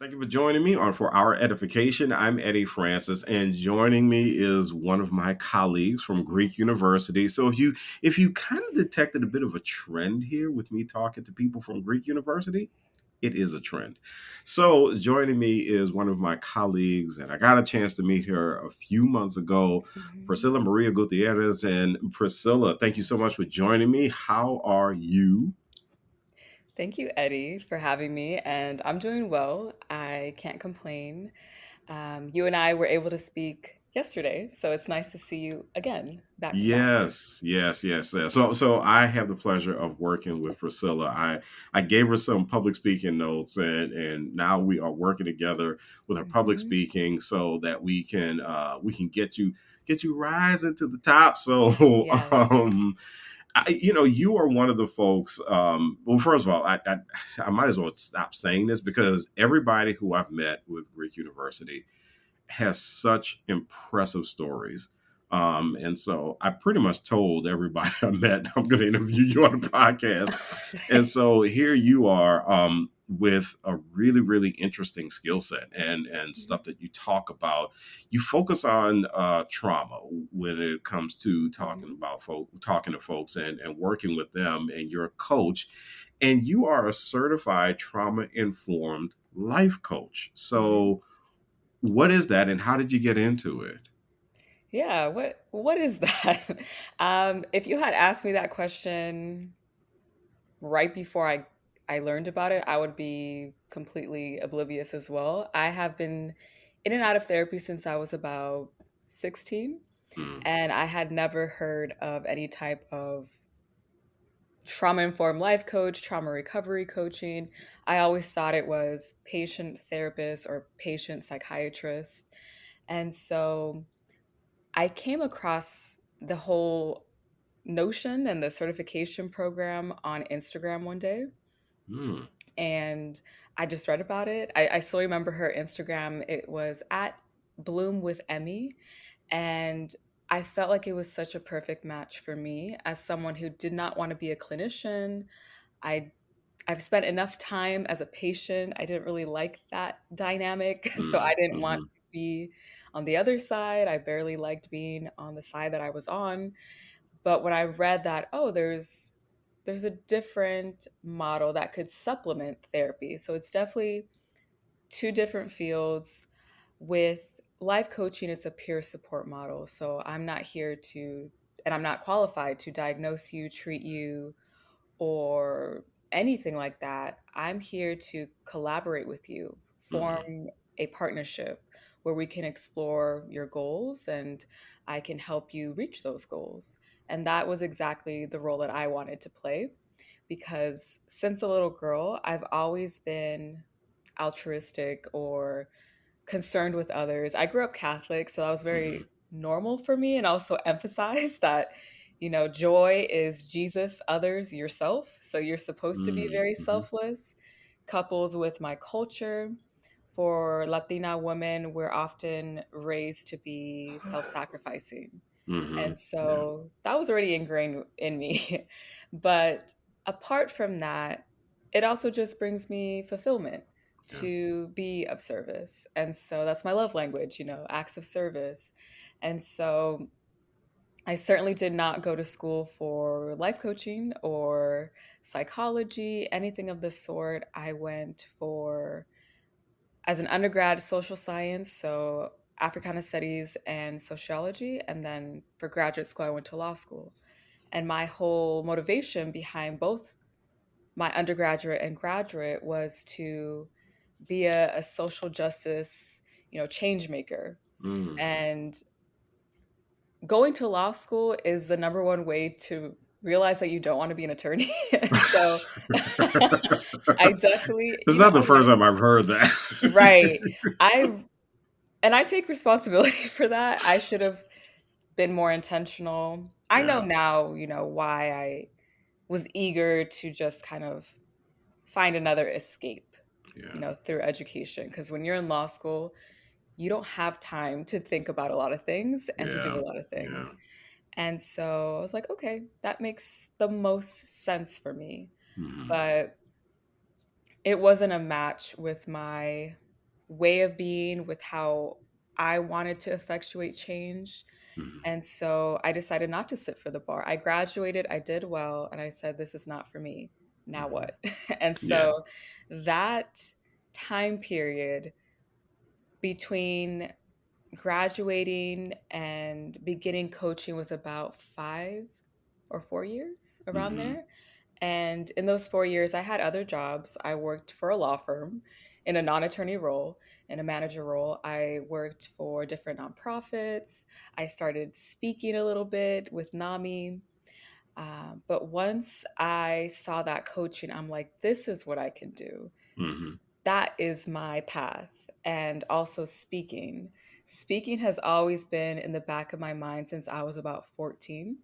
Thank you for joining me on For Our Edification. I'm Eddie Francis, and joining me is one of my colleagues from Greek University. So if you kind of detected a bit of a trend here with me talking to people from Greek University, it is a trend. So joining me is one of my colleagues, and I got a chance to meet her a few months ago, Mhm. Priscilla Maria Gutierrez. And Priscilla, thank you so much for joining me. How are you? Thank you, Eddie, for having me. And I'm doing well. I can't complain. You and I were able to speak yesterday, so it's nice to see you again, back to back. Yes. So I have the pleasure of working with Priscilla. I gave her some public speaking notes, and now we are working together with her public Hmm. speaking so that we can get you rising to the top. So Yes. you are one of the folks. Well, first of all, I might as well stop saying this because everybody who I've met with Greek University has such impressive stories. And so I pretty much told everybody I met, I'm going to interview you on the podcast. And so here you are with a really, really interesting skill set and stuff that you talk about. You focus on trauma when it comes to Mhm. talking to folks and working with them. And you're a coach, and you are a certified trauma informed life coach. Mhm. So what is that, and how did you get into it? Yeah, what is that? If you had asked me that question right before I learned about it, I would be completely oblivious as well. I have been in and out of therapy since I was about 16, Mm, and I had never heard of any type of trauma informed life coach, trauma recovery coaching. I always thought it was patient therapist or patient psychiatrist. And so I came across the whole notion and the certification program on Instagram one day. mm, And I just read about it. I still remember her Instagram. It was at Bloom with Emmy. And I felt like it was such a perfect match for me as someone who did not want to be a clinician. I I've spent enough time as a patient. I didn't really like that dynamic, so I didn't want mhm, to be on the other side. I barely liked being on the side that I was on. But when I read that, oh, there's a different model that could supplement therapy. So it's definitely two different fields. With life coaching, it's a peer support model. So I'm not here to, and I'm not qualified to diagnose you, treat you, or anything like that. I'm here to collaborate with you, mhm, form a partnership where we can explore your goals and I can help you reach those goals. And that was exactly the role that I wanted to play because since a little girl, I've always been altruistic or concerned with others. I grew up Catholic, so that was mhm, very normal for me and also emphasized that, joy is Jesus, others, yourself. So you're supposed to be mm, very mhm, selfless. Coupled with my culture, for Latina women, we're often raised to be self sacrificing. And mhm, yeah, so that was already ingrained in me. But apart from that, it also just brings me fulfillment yeah, to be of service. And so that's my love language, acts of service. And so I certainly did not go to school for life coaching or psychology, anything of the sort. I went for, as an undergrad, social science, so Africana studies and sociology. And then for graduate school, I went to law school. And my whole motivation behind both my undergraduate and graduate was to be a social justice, change maker. mm. And going to law school is the number one way to realize that you don't want to be an attorney. And so I definitely, It's not the I first went time I've heard that. right. I and I take responsibility for that. I should have been more intentional. I know Yeah, now, why I was eager to just kind of find another escape, yeah, through education. Because when you're in law school, you don't have time to think about a lot of things and to do yeah, a lot of yeah, things. And so I was like, okay, that makes the most sense for me. mhm, But it wasn't a match with my way of being, with how I wanted to effectuate change. Mhm. And so I decided not to sit for the bar. I graduated, I did well, and I said, this is not for me. Now Mhm. what? And Yeah. so that time period between graduating and beginning coaching was about 5 or 4 years, around Mhm. there. And in those 4 years, I had other jobs. I worked for a law firm in a non attorney role, in a manager role. I worked for different nonprofits. I started speaking a little bit with NAMI. But once I saw that coaching, I'm like, this is what I can do. Mhm. That is my path. And also speaking. Speaking has always been in the back of my mind since I was about 14.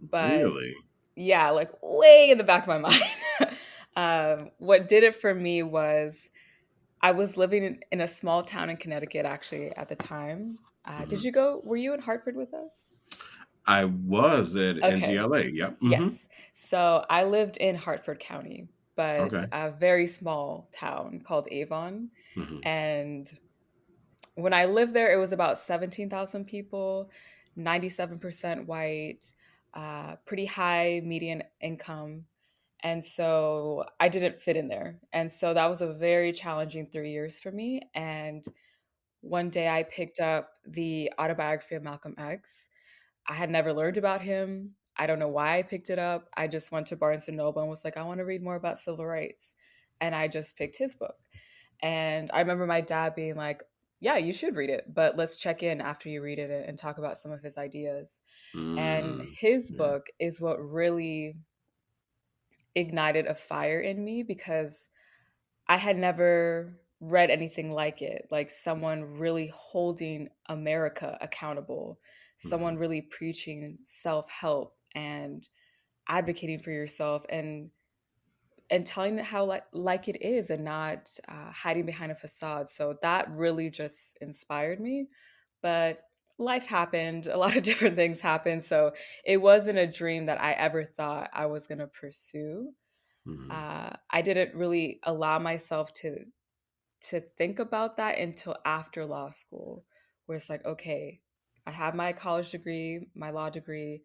But Really? yeah, like way in the back of my mind. What did it for me was I was living in a small town in Connecticut actually at the time. Did Mhm. you go? Were you in Hartford with us? I was at Okay. NGLA. Yep. Mhm. Yes. So I lived in Hartford County, but Okay. a very small town called Avon. Mhm. And when I lived there, it was about 17,000 people, 97% white, pretty high median income. And so I didn't fit in there. And so that was a very challenging 3 years for me. And one day I picked up the autobiography of Malcolm X. I had never learned about him. I don't know why I picked it up. I just went to Barnes and Noble and was like, I want to read more about civil rights. And I just picked his book. And I remember my dad being like, yeah, you should read it, but let's check in after you read it and talk about some of his ideas. And Mm. his Yeah. book is what really ignited a fire in me, because I had never read anything like it, like someone really holding America accountable, someone Mhm. really preaching self-help and advocating for yourself, and telling it how like it is, and not hiding behind a facade. So that really just inspired me. But life happened, a lot of different things happened. So it wasn't a dream that I ever thought I was going to pursue. Mhm. I didn't really allow myself to think about that until after law school, where it's like, okay, I have my college degree, my law degree.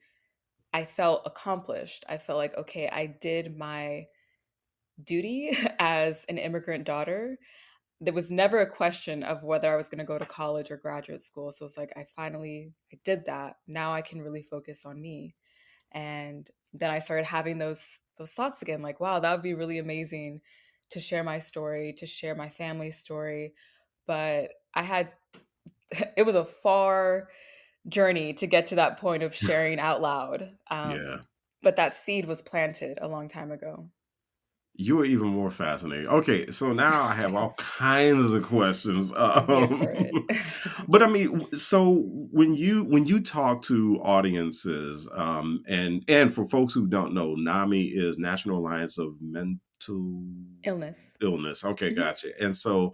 I felt accomplished. I felt like, okay, I did my duty as an immigrant daughter. There was never a question of whether I was going to go to college or graduate school. So it's like, I did that. Now I can really focus on me. And then I started having those thoughts again, like, wow, that would be really amazing to share my story, to share my family's story. But I had it was a far journey to get to that point of sharing out loud. Yeah. But that seed was planted a long time ago. You are even more fascinating. Okay, so now I have all Thanks. kinds of questions. I'm here for it. But I mean, so when you talk to audiences, and for folks who don't know, NAMI is National Alliance of Mental Illness. Illness. Okay, Mhm. gotcha. And so,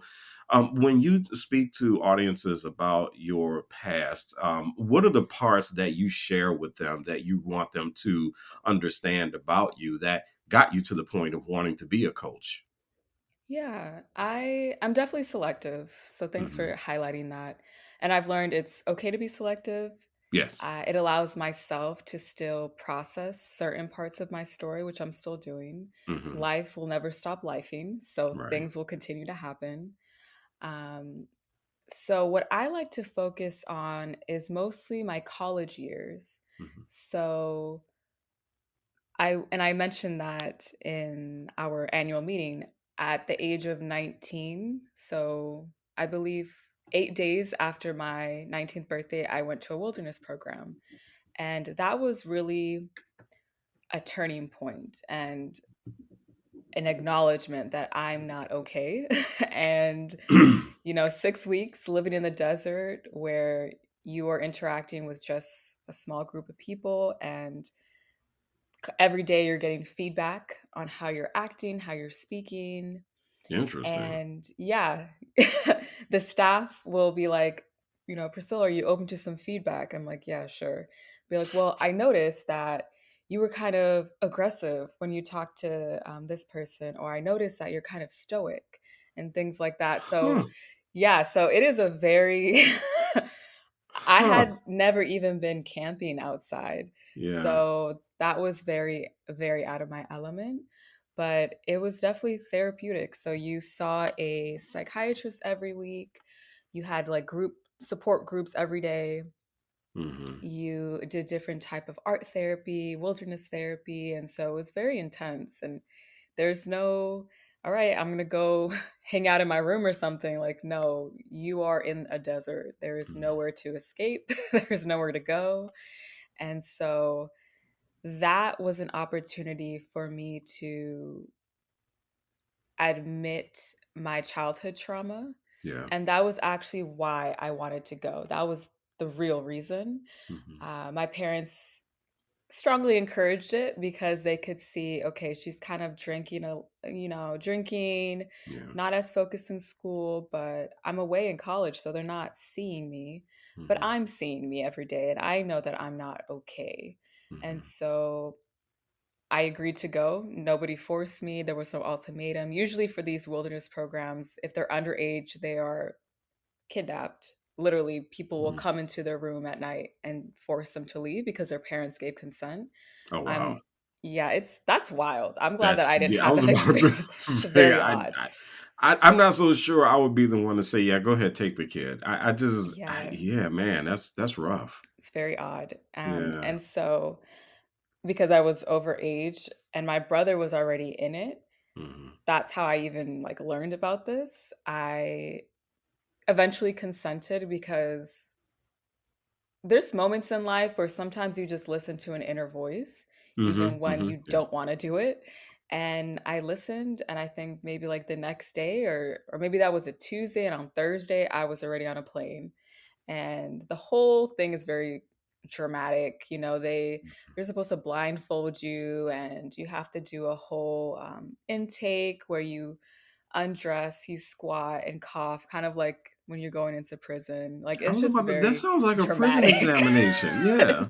when you speak to audiences about your past, what are the parts that you share with them that you want them to understand about you that got you to the point of wanting to be a coach? Yeah, I'm definitely selective. So thanks Hmm. for highlighting that. And I've learned it's okay to be selective. Yes. It allows myself to still process certain parts of my story, which I'm still doing. Hmm. Life will never stop lifing, so Right. things will continue to happen. Um, so what I like to focus on is mostly my college years. Hmm. So I mentioned that in our annual meeting at the age of 19. So I believe 8 days after my 19th birthday, I went to a wilderness program. And that was really a turning point and an acknowledgement that I'm not okay. And, 6 weeks living in the desert where you are interacting with just a small group of people, and every day you're getting feedback on how you're acting, how you're speaking. Interesting. And yeah, the staff will be like, Priscilla, are you open to some feedback? I'm like, yeah, sure. Be like, well, I noticed that you were kind of aggressive when you talked to this person, or I noticed that you're kind of stoic and things like that. So Huh. Yeah, so it is a very I Huh. had never even been camping outside. Yeah. So that was very, very out of my element. But it was definitely therapeutic. So you saw a psychiatrist every week. You had like group support groups every day. Hmm. You did different type of art therapy, wilderness therapy, and so it was very intense. And there's no, all right, I'm gonna go hang out in my room or something. Like, no, you are in a desert. There is nowhere to escape. There's nowhere to go. And so that was an opportunity for me to admit my childhood trauma. Yeah. And that was actually why I wanted to go. That was the real reason. Hmm. My parents strongly encouraged it because they could see, okay, she's kind of drinking, Yeah. not as focused in school, but I'm away in college, so they're not seeing me, but Hmm. I'm seeing me every day, and I know that I'm not okay. And Hmm. so I agreed to go. Nobody forced me. There was no ultimatum. Usually for these wilderness programs, if they're underage, they are kidnapped. Literally, people will Hmm. come into their room at night and force them to leave because their parents gave consent. Oh wow. I'm Yeah, that's wild. I'm glad that That's I didn't yeah. I have was that about to experience. It's say very odd. I'm not so sure I would be the one to say yeah. Go ahead, take the kid. Yeah, Yeah, man. That's rough. it's very odd. Yeah. And so because I was overage and my brother was already in it, Hmm. that's how I even like learned about this. I eventually consented because there's moments in life where sometimes you just listen to an inner voice, Hmm. even when Hmm. you Yeah. don't want to do it. And I listened, and I think maybe like the next day, or maybe that was a Tuesday, and on Thursday I was already on a plane. And the whole thing is very dramatic. They're supposed to blindfold you, and you have to do a whole intake where you undress, you squat and cough, kind of like when you're going into prison. Like I it's was just about to. That very sounds like a prison dramatic. examination. Yeah.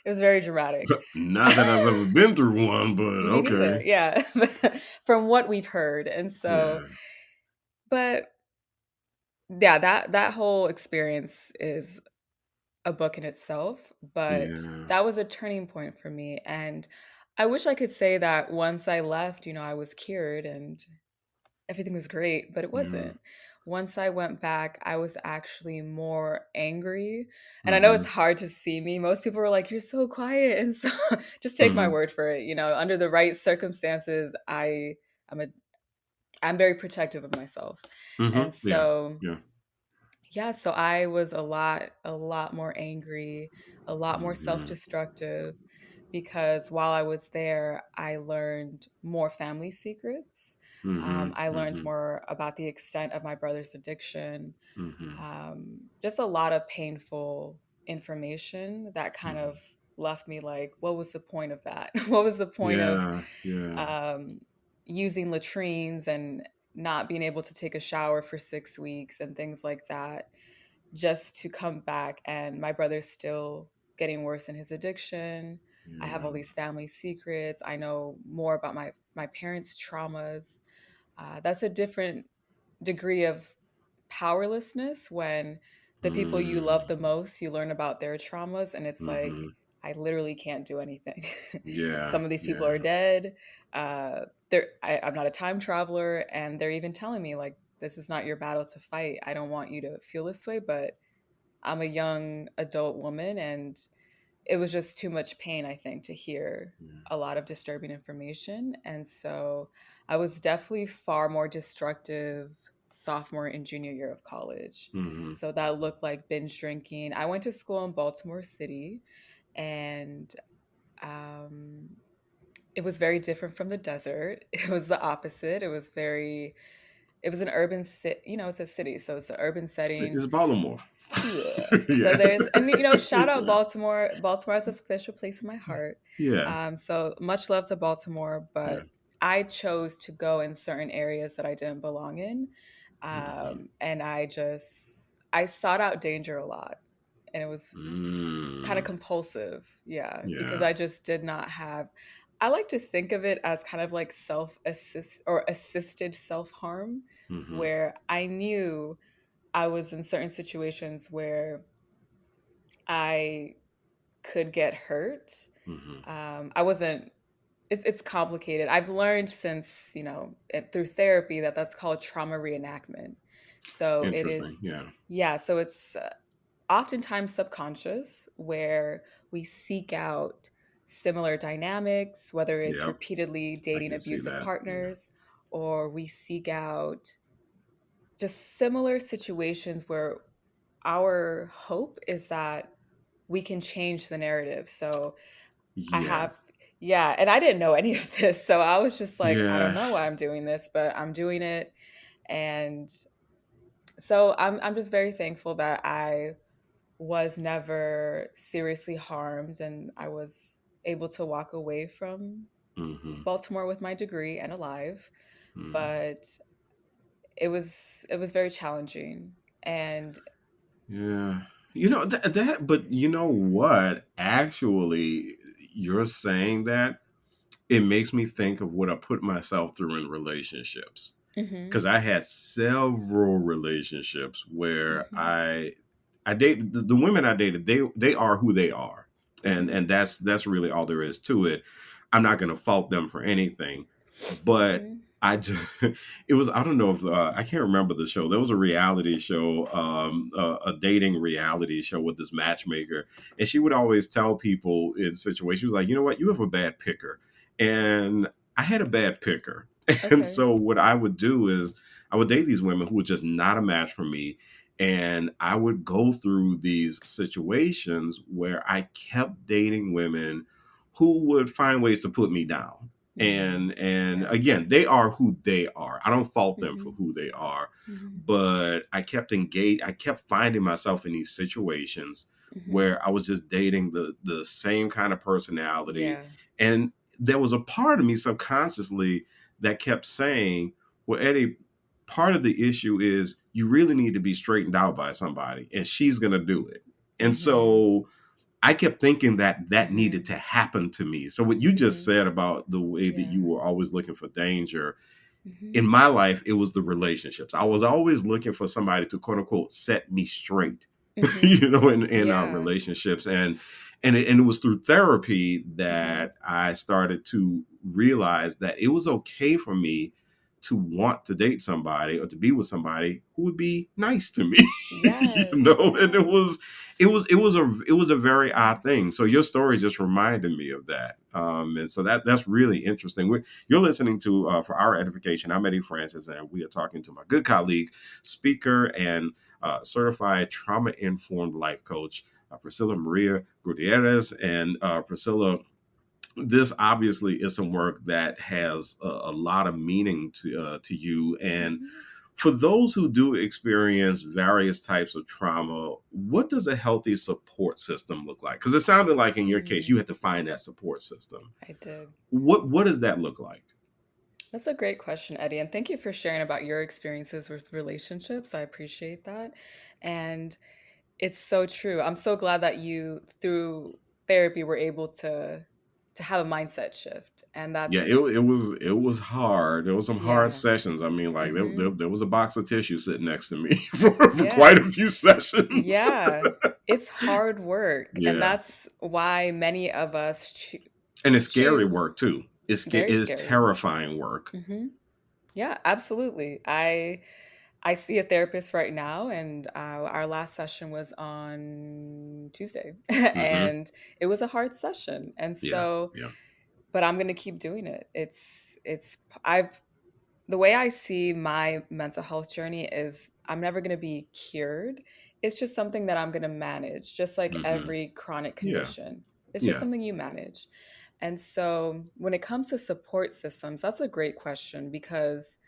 It was very dramatic. Not that I've ever been through one, but Me neither. okay. Yeah. From what we've heard. And so, Yeah. but yeah, that whole experience is a book in itself, but Yeah. that was a turning point for me. And I wish I could say that once I left, I was cured and everything was great, but it Yeah. wasn't. Once I went back, I was actually more angry. And I know it's Hmm. hard to see me. Most people were like, "You're so quiet." And so just take my Hmm. word for it. Under the right circumstances, I'm a I'm very protective of myself. Hmm. And Yeah. so Yeah. yeah, so I was a lot more angry, a lot more Hmm. self-destructive because while I was there, I learned more family secrets. Hmm. I learned Hmm. more about the extent of my brother's addiction. Hmm. Just a lot of painful information that kind of Hmm. left me like, what was the point of that? What was the point of Yeah. Yeah. um, using latrines and not being able to take a shower for 6 weeks and things like that, just to come back and my brother's still getting worse in his addiction. I have Yeah. all these family secrets. I know more about my parents' traumas. That's a different degree of powerlessness when the people you love Mm. the most, you learn about their traumas, and it's like, Mhm. I literally can't do anything. Yeah, Some of these people are yeah. dead. I'm not a time traveler, and they're even telling me, like, this is not your battle to fight. I don't want you to feel this way, but I'm a young adult woman, and it was just too much pain, I think, to hear Yeah. a lot of disturbing information. And so I was definitely far more destructive sophomore and junior year of college. Mhm. So that looked like binge drinking. I went to school in Baltimore City, and um, it was very different from the desert. It was the opposite. It was an urban city, it's a city, so it's an urban setting. It's Baltimore. Yeah. So Yeah. and shout out Yeah. Baltimore. Baltimore has a special place in my heart. Yeah. So much love to Baltimore, Yeah. but I chose to go in certain areas that I didn't belong in. Mhm. And I sought out danger a lot. And it was kind of Mm. compulsive. Yeah. Because Yeah. I just did not have, I like to think of it as kind of like self assist or assisted self harm, Mhm. where I knew I was in certain situations where I could get hurt. Hmm. I wasn't. It's complicated. I've learned since through therapy that that's called trauma reenactment. So it Interesting. is, Yeah. yeah. So it's oftentimes subconscious where we seek out similar dynamics, whether it's Yep. repeatedly I dating can see abusive that. Yeah. partners, or we seek out just similar situations where our hope is that we can change the narrative. So I Yeah. have, yeah, and I didn't know any of this. So I was just like, I don't Yeah. know why I'm doing this, but I'm doing it. And so I'm just very thankful that I was never seriously harmed and I was able to walk away from Hmm. Baltimore with my degree and alive. Hmm. But it was very challenging. And Yeah. But you know what? Actually, you're saying that it makes me think of what I put myself through in relationships. mhm, Because I had several relationships where mhm, I dated the women I dated. They are who they are, and mhm, that's really all there is to it. I'm not going to fault them for anything, but mhm, I just it was I don't know if I can't remember the show. There was a reality show, a dating reality show with this matchmaker, and she would always tell people in situations, she was like, you know what, you have a bad picker, and I had a bad picker. And okay. so what I would do is I would date these women who were just not a match for me. And I would go through these situations where I kept dating women who would find ways to put me down. And Yeah. again, they are who they are. I don't fault them for Mhm, who they are, mhm, but I kept finding myself in these situations mhm. where I was just dating the same kind of personality. Yeah. And there was a part of me subconsciously that kept saying, well, Eddie, part of the issue is you really need to be straightened out by somebody, and she's going to do it. And Mhm, so I kept thinking that that needed mhm, to happen to me. So, what you just mhm. said about the way that Yeah. you were always looking for danger, Mhm, in my life, it was the relationships. I was always looking for somebody to quote unquote set me straight, mhm. in our Yeah. relationships. And it was through therapy Mhm. that I started to realize that it was okay for me to want to date somebody or to be with somebody who would be nice to me. Yes, And yeah. it was a very Mhm, odd thing. So your story just reminded me of that. And so that's really interesting. You're listening to For Our Edification. I'm Eddie Francis, and we are talking to my good colleague, speaker, and certified trauma informed life coach, Priscilla Maria Gutierrez. And Priscilla, this obviously is some work that has a lot of meaning to you. And mhm, for those who do experience various types of trauma, what does a healthy support system look like? Because it sounded like in your case, you mm. had to find that support system. I did. What does that look like? That's a great question, Eddie, and thank you for sharing about your experiences with relationships. I appreciate that. And it's so true. I'm so glad that you, through therapy, were able to have a mindset shift. And Yeah, that's, it was hard. There was some hard yeah. sessions. I mean, like Mhm. there was a box of tissue sitting next to me for quite Yeah. a few sessions. Yeah. It's hard work, and Yeah, that's why many of us and it's scary work choose. too. It Very is scary. terrifying work. Hmm. Yeah, absolutely. I see a therapist right now, and our last session was on Tuesday, Hmm. and it was a hard session. And Yeah, so, yeah. but I'm going to keep doing it. I've the way I see my mental health journey is I'm never going to be cured. It's just something that I'm going to manage, just like Hmm. every chronic Yeah, condition. It's just yeah. something you manage. And so, when it comes to support systems, that's a great question because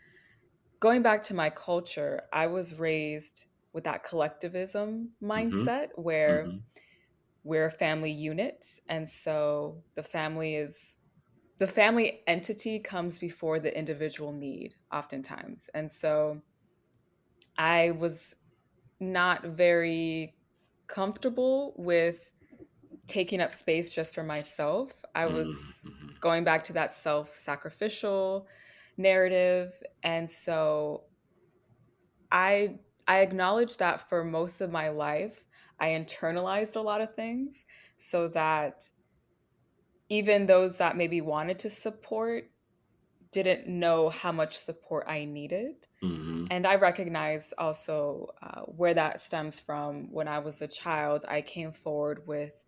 going back to my culture, I was raised with that collectivism Hmm. mindset where Hmm. we're a family unit. And so the family entity comes before the individual need, oftentimes. And so I was not very comfortable with taking up space just for myself. I was Hmm. going back to that self sacrificial narrative. And so I I acknowledge that for most of my life, I internalized a lot of things so that even those that maybe wanted to support didn't know how much support I needed. Hmm. And I recognize also where that stems from. When I was a child, I came forward with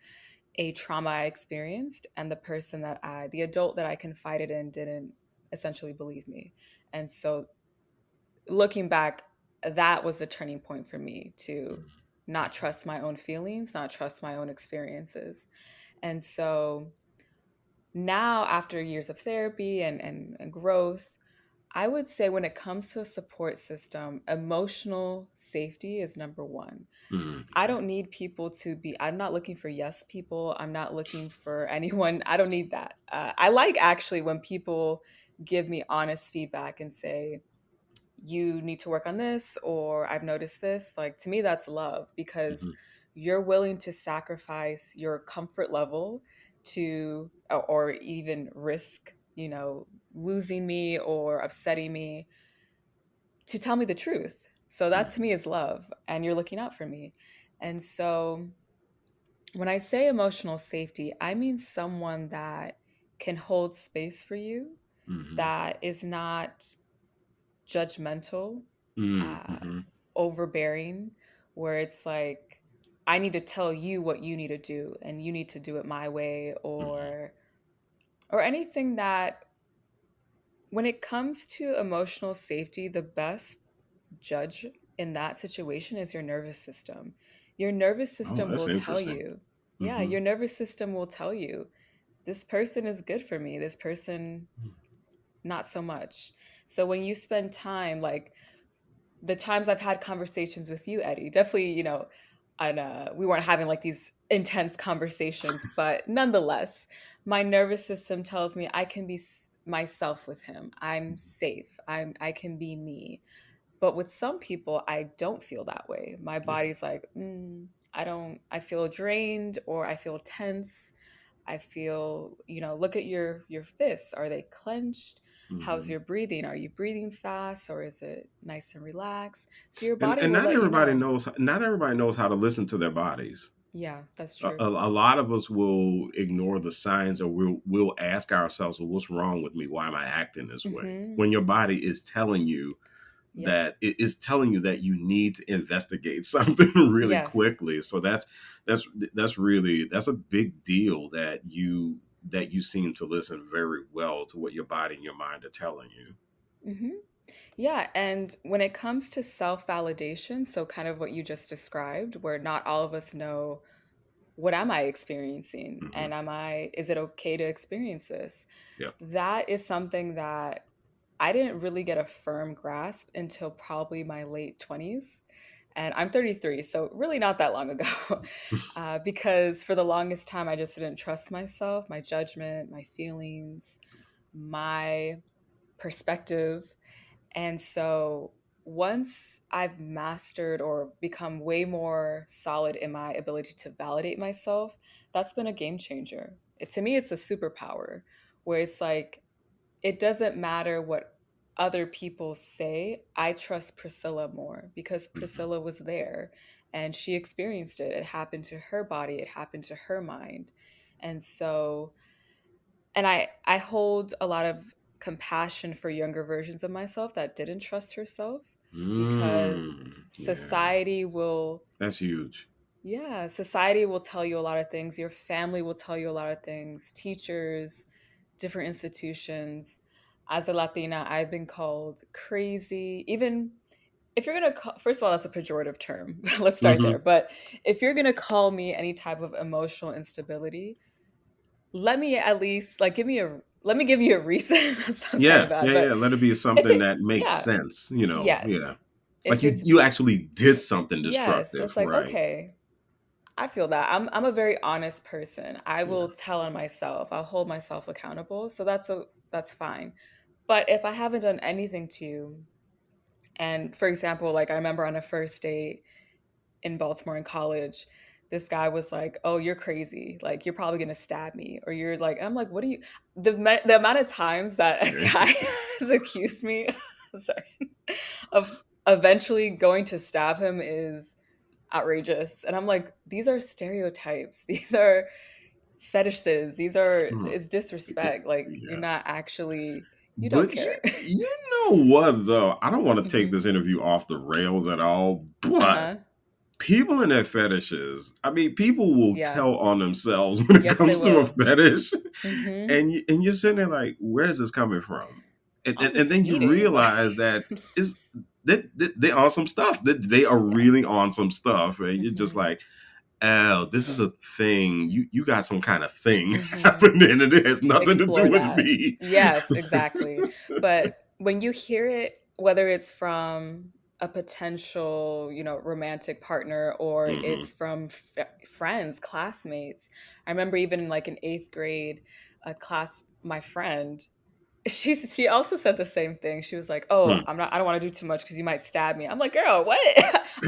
a trauma I experienced, and the adult that I confided in didn't essentially believe me. And so looking back, that was the turning point for me to not trust my own feelings, not trust my own experiences. And so now, after years of therapy and growth, I would say when it comes to a support system, emotional safety is number one. Hmm. I don't need people to be, I'm not looking for yes people. I'm not looking for anyone. I don't need that. I like actually when people give me honest feedback and say, you need to work on this, or I've noticed this. Like, to me, that's love because Hmm. you're willing to sacrifice your comfort level to, or even risk, losing me or upsetting me to tell me the truth. So that to me is love, and you're looking out for me. And so when I say emotional safety, I mean someone that can hold space for you, Hmm. that is not judgmental, uh, Hmm. overbearing, where it's like, I need to tell you what you need to do and you need to do it my way, or anything that, when it comes to emotional safety, the best judge in that situation is your nervous system. Your nervous Oh, system that's will tell interesting. you, yeah, Hmm. your nervous system will tell you, this person is good for me, this person, not so much. So when you spend time, like the times I've had conversations with you, Eddie, definitely, and we weren't having like these intense conversations, but nonetheless, my nervous system tells me I can be myself with him. I'm safe. I can be me. But with some people, I don't feel that way. My Yeah. body's like, I don't, I feel drained or I feel tense. I feel, look at your fists. Are they clenched? How's Hmm. your breathing? Are you breathing fast or is it nice and relaxed? So your And body will not let you everybody know. knows. Not everybody knows how to listen to their bodies. Yeah, that's A, true. a, a lot of us will ignore the signs, or we'll ask ourselves, "Well, what's wrong with me? Why am I acting this way?" Hmm. When your body is telling you Yep. that it is telling you that you need to investigate something really Yes. quickly. So that's really that's a big deal that you seem to listen very well to what your body and your mind are telling you. Hmm. Yeah, and when it comes to self validation, so kind of what you just described, where not all of us know, what am I experiencing, Hmm. and is it okay to experience this? Yeah. That is something that I didn't really get a firm grasp until probably my late 20s. And I'm 33, so really not that long ago. Because for the longest time, I just didn't trust myself, my judgment, my feelings, my perspective. And so once I've mastered or become way more solid in my ability to validate myself, that's been a game changer. To me, it's a superpower where it's like, it doesn't matter what other people say. I trust Priscilla more because Hmm. Priscilla was there and she experienced it. It happened to her body, it happened to her mind. And so, and I hold a lot of compassion for younger versions of myself that didn't trust herself, because Yeah, society will, that's huge. yeah, society will tell you a lot of things. Your family will tell you a lot of things. Teachers, different institutions. As a Latina, I've been called crazy. Even if you're going to call, first of all, that's a pejorative term. Let's start there. Hmm. But if you're going to call me any type of emotional instability, let me at least like let me give you a reason. That sounds kind Yeah, of bad, yeah, but yeah. Let it be if something it, that makes yeah, sense. Yeah. yes. Like If you it's, you actually did something yes, destructive, that's like, right? okay, I feel that. I'm a very honest person. I Yeah. will tell on myself. I'll hold myself accountable. So that's fine. But if I haven't done anything to you, and for example, like I remember on a first date in Baltimore in college, this guy was like, "Oh, you're crazy. Like you're probably gonna stab me," or you're like, and I'm like, "What do you?" The amount of times that a guy has accused me, sorry, of. eventually going to stab him is outrageous. And I'm like, these are stereotypes. These are fetishes. These are Hmm. is disrespect. Like you're Yeah. not actually you don't But care. you know what though? I don't want to take Hmm. this interview off the rails at all, but Uh-huh. people and their fetishes. I mean, people will Yeah. tell on themselves when it Yes, they comes to a will. fetish, Hmm. and you're sitting there like, where is this coming from? And I'm and just then you eating. Like, realize that is that they on some stuff. That they are yeah. really on some stuff, and you're just Hmm. like, oh, this is a thing. You got some kind of thing Hmm. happening, and it has nothing to do Explore with that. me. Yes, exactly. But when you hear it, whether it's from a potential, romantic partner or Hmm. it's from friends, classmates. I remember even in like in eighth grade, a class, my friend, she also said the same thing. She was like, "Oh, I don't want to do too much because you might stab me." I'm like, "Girl, what?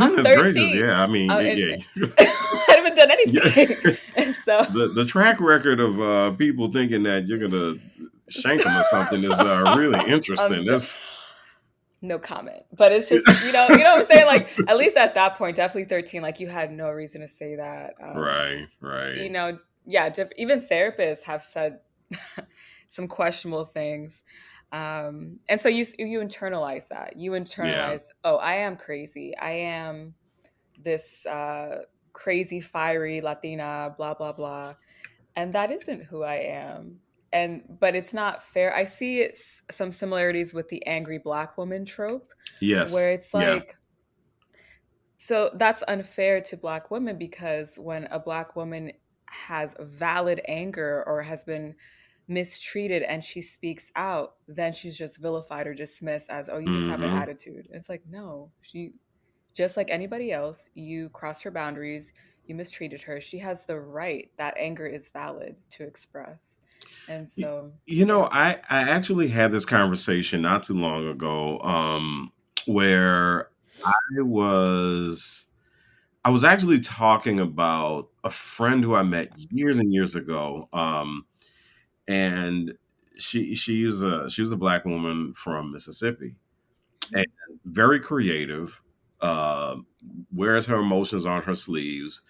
I'm Goodness gracious, 13, yeah. I mean, and yeah, I haven't done yeah. anything." And so, The track record of people thinking that you're gonna shank them or something is really interesting. um, That's no comment. But it's just, what I'm saying? Like, at least at that point, definitely 13, like you had no reason to say that. right, You right, know, yeah, even therapists have said some questionable things. And so you internalize that. You yeah. internalize, oh, I am crazy. I am this crazy, fiery Latina, blah, blah, blah. And that isn't who I am. But it's not fair. I see it's some similarities with the angry black woman trope, Yes, where it's yeah. like, so that's unfair to black women because when a black woman has valid anger or has been mistreated and she speaks out, then she's just vilified or dismissed as, oh, you just have an Hmm. attitude. It's like, no, she, just like anybody else, you crossed her boundaries, you mistreated her. She has the right, that anger is valid to express. And so, yeah. I actually had this conversation not too long ago, where I was I was actually talking about a friend who I met years and years ago, and she was a black woman from Mississippi, and Mhm. very creative, uh, wears her emotions on her sleeves,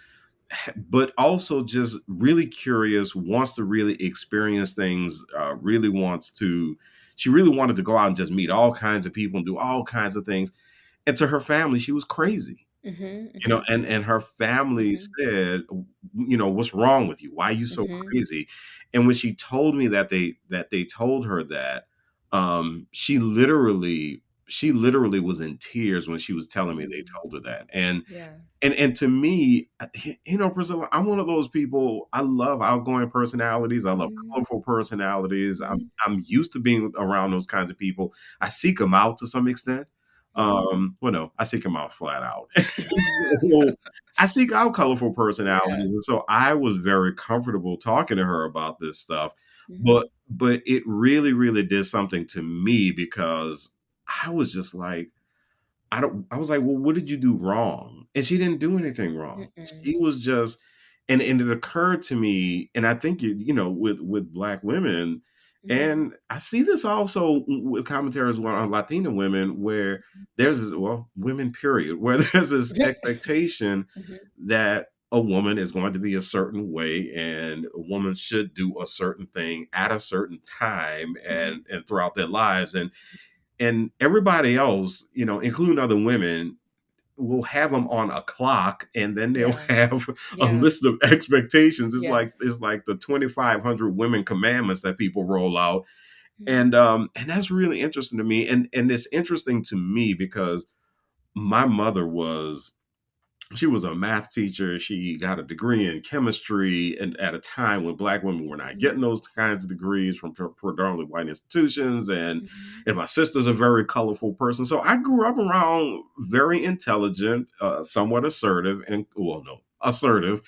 but also just really curious, wants to really experience things, she really wanted to go out and just meet all kinds of people and do all kinds of things. And to her family, she was crazy. Mhm. Mhm. And her family Mhm. said, what's wrong with you? Why are you so Mhm. crazy? And when she told me that they told her that, she literally was in tears when she was telling me they Mm. told her that. And Yeah. to me, Priscilla, I'm one of those people. I love outgoing personalities. I love Mhm. colorful personalities. Mhm. I'm used to being around those kinds of people. I seek them out to some extent. Mhm. Well, no, I seek them out flat out. So, I seek out colorful Yeah. personalities, and so I was very comfortable talking to her about this stuff. Mhm. But it really, really did something to me because I was just like, I was like, "Well, what did you do wrong?" And she didn't do anything wrong. Mm-mm. She was just and it occurred to me, and I think with black women, Mhm. and I see this also with commentaries on Latina women where there's this, well, women period, where there's this expectation Mhm. that a woman is going to be a certain way and a woman should do a certain thing at a certain time Mhm. and throughout their lives. And everybody else, including other women, will have them on a clock, and then they'll Yeah. have a Yeah. list of expectations. It's like Yes. it's like the 2,500 women commandments that people roll out, Mhm. and that's really interesting to me. And it's interesting to me because my mother was she was a math teacher. She got a degree in chemistry, and at a time when black women were not Mhm. getting those kinds of degrees from predominantly white institutions, Mhm. and my sister's a very colorful person. So I grew up around very intelligent, somewhat assertive, and well, no, assertive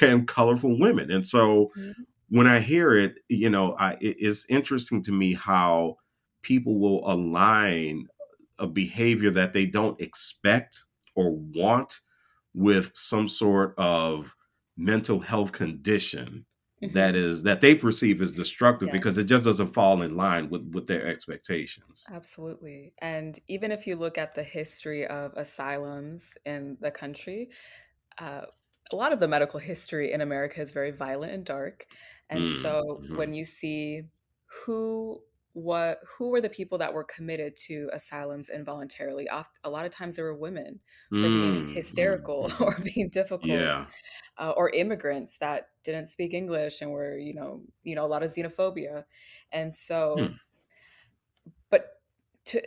and colorful women. And so Mhm. when I hear it, it's interesting to me how people will align a behavior that they don't expect or want with some sort of mental health condition. Hmm. that they perceive as destructive because it Yes. just doesn't fall in line with their expectations. Absolutely. And even if you look at the history of asylums in the country, uh, a lot of the medical history in America is very violent and dark. And so Mm-hmm. when you see who who were the people that were committed to asylums involuntarily, a lot of times there were women for being hysterical Mm-hmm. or being difficult, Yeah. or immigrants that didn't speak English and were, a lot of xenophobia. And so, Hmm. but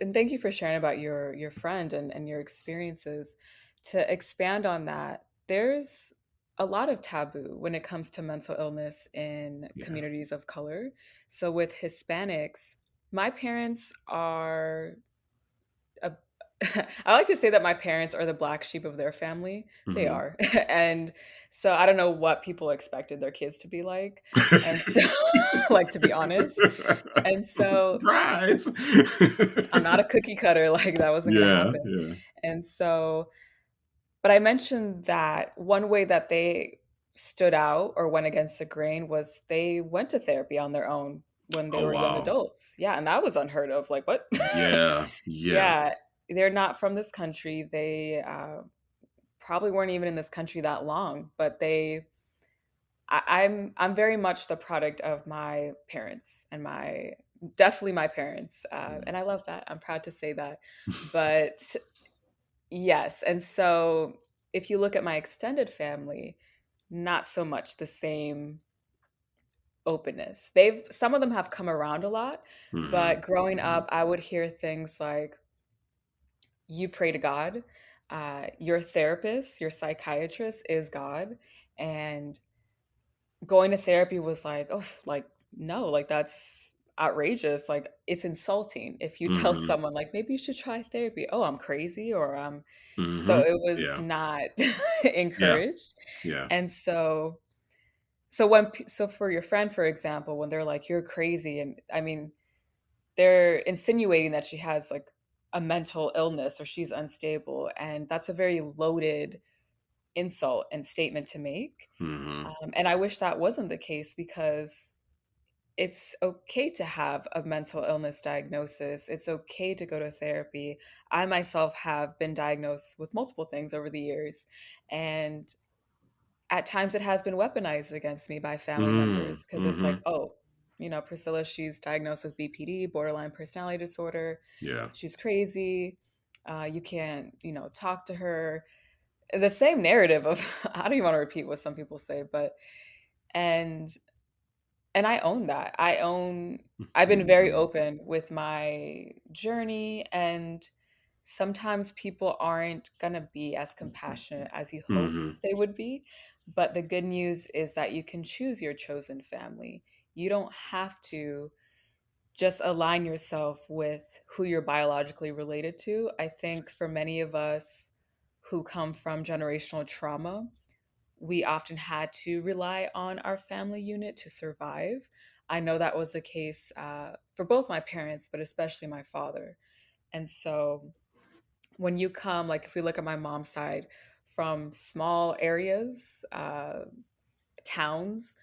and thank you for sharing about your friend and your experiences. To expand on that, there's a lot of taboo when it comes to mental illness in Yeah. communities of color. So with Hispanics, my parents are a I like to say that my parents are the black sheep of their family. They Mm-hmm. are. And so I don't know what people expected their kids to be like. And so like, to be honest. And so Surprise. I'm not a cookie cutter, like, that wasn't gonna Yeah, happen. yeah. And so but I mentioned that one way that they stood out or went against the grain was they went to therapy on their own when they Oh, were young wow. adults. Yeah, and that was unheard of, like, "What?" Yeah, yes. Yeah, they're not from this country, they, probably weren't even in this country that long, but I'm very much the product of my parents and my definitely my parents, and I love that, I'm proud to say that. But yes, and so if you look at my extended family, not so much the same openness. Some of them have come around a lot, Mhm, but growing mhm, up, I would hear things like, "You pray to God, your therapist, your psychiatrist is God," and going to therapy was like, "Oh, like, no, like, that's outrageous, like, it's insulting if you tell mhm, someone, like, 'Maybe you should try therapy.' Oh, I'm crazy," or, so mhm. it was Yeah, not yeah, encouraged. yeah. And so for your friend, for example, when they're like, "You're crazy," and I mean, they're insinuating that she has, like, a mental illness or she's unstable, and that's a very loaded insult and statement to make. Mhm, And I wish that wasn't the case because it's okay to have a mental illness diagnosis. It's okay to go to therapy. I myself have been diagnosed with multiple things over the years, and at times it has been weaponized against me by family members because it's like, mhm. oh, Priscilla, she's diagnosed with BPD, borderline personality disorder. Yeah. She's crazy. You can't, talk to her. The same narrative of I don't even want to repeat what some people say, but and and I own that. I've been very Mhm, open with my journey, and sometimes people aren't going to be as compassionate as you hope mhm. they would be. But the good news is that you can choose your chosen family. You don't have to just align yourself with who you're biologically related to. I think for many of us who come from generational trauma, we often had to rely on our family unit to survive. I know that was the case for both my parents, but especially my father. And so when you come, like if we look at my mom's side, from small areas, towns,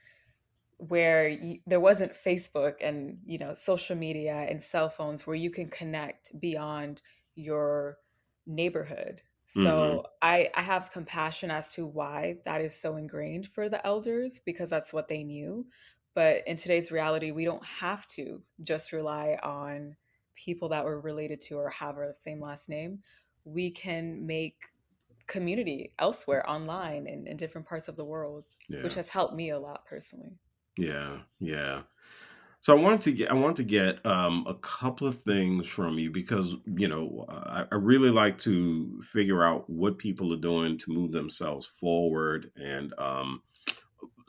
where there wasn't Facebook and social media and cell phones where you can connect beyond your neighborhood. Mhm. So I have compassion as to why that is so ingrained for the elders because that's what they knew. But in today's reality, we don't have to just rely on people that we're related to or have our same last name. We can make community elsewhere online in different parts of the world, which Yeah, has helped me a lot personally. yeah, yeah. So I want to get a couple of things from you because I really like to figure out what people are doing to move themselves forward, and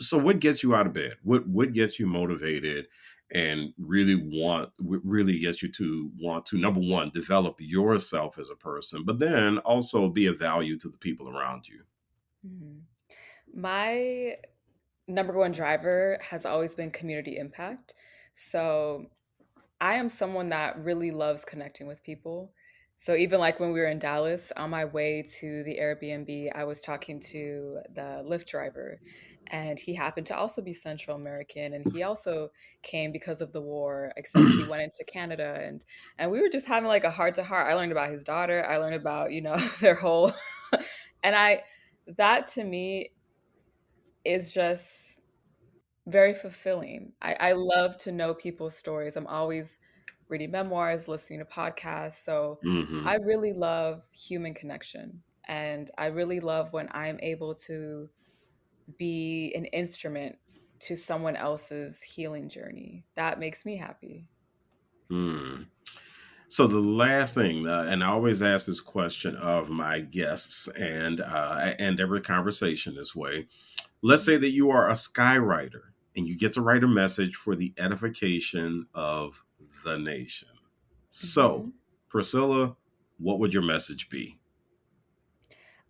so what gets you out of bed? What gets you motivated, and really gets you to want to, number one, develop yourself as a person, but then also be of value to the people around you. Mhm. My number one driver has always been community impact. So I am someone that really loves connecting with people. So even like when we were in Dallas, on my way to the Airbnb, I was talking to the Lyft driver, and he happened to also be Central American, and he also came because of the war, except he went into Canada, and we were just having like a heart to heart. I learned about his daughter. I learned about, their whole and I that to me is just very fulfilling. I love to know people's stories. I'm always reading memoirs, listening to podcasts. So Hmm. I really love human connection. And I really love when I'm able to be an instrument to someone else's healing journey. That makes me happy. Hmm. So the last thing, and I always ask this question of my guests, and I end every conversation this way. Let's say that you are a skywriter and you get to write a message for the edification of the nation. So, Mhm. Priscilla, what would your message be?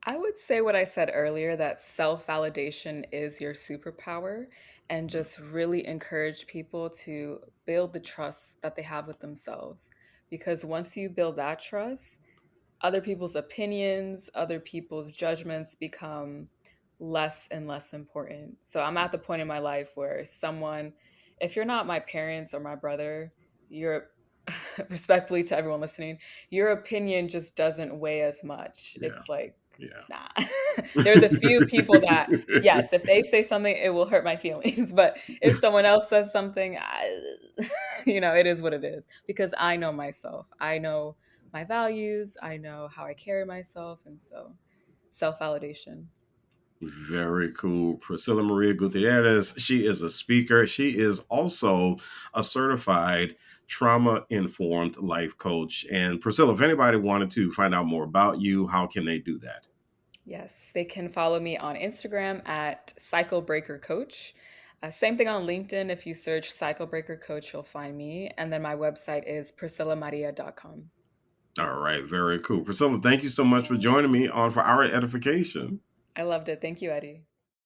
I would say what I said earlier, that self validation is your superpower, and just really encourage people to build the trust that they have with themselves. Because once you build that trust, other people's opinions, other people's judgments become less and less important. So I'm at the point in my life where someone, if you're not my parents or my brother, you're respectfully to everyone listening, your opinion just doesn't weigh as much. Yeah, It's like, yeah. nah. There are the few people that, yes, if they say something, it will hurt my feelings. But if someone else says something, it is what it is because I know myself. I know my values. I know how I carry myself. And so self validation. Very cool. Priscilla Maria Gutierrez. She is a speaker. She is also a certified trauma informed life coach. And Priscilla, if anybody wanted to find out more about you, how can they do that? Yes, they can follow me on Instagram at Cycle Breaker Coach. Same thing on LinkedIn. If you search Cycle Breaker Coach, you'll find me. And then my website is priscillamaria.com. All right, very cool. Priscilla, thank you so much for joining me on For Our Edification. I loved it. Thank you, Eddie.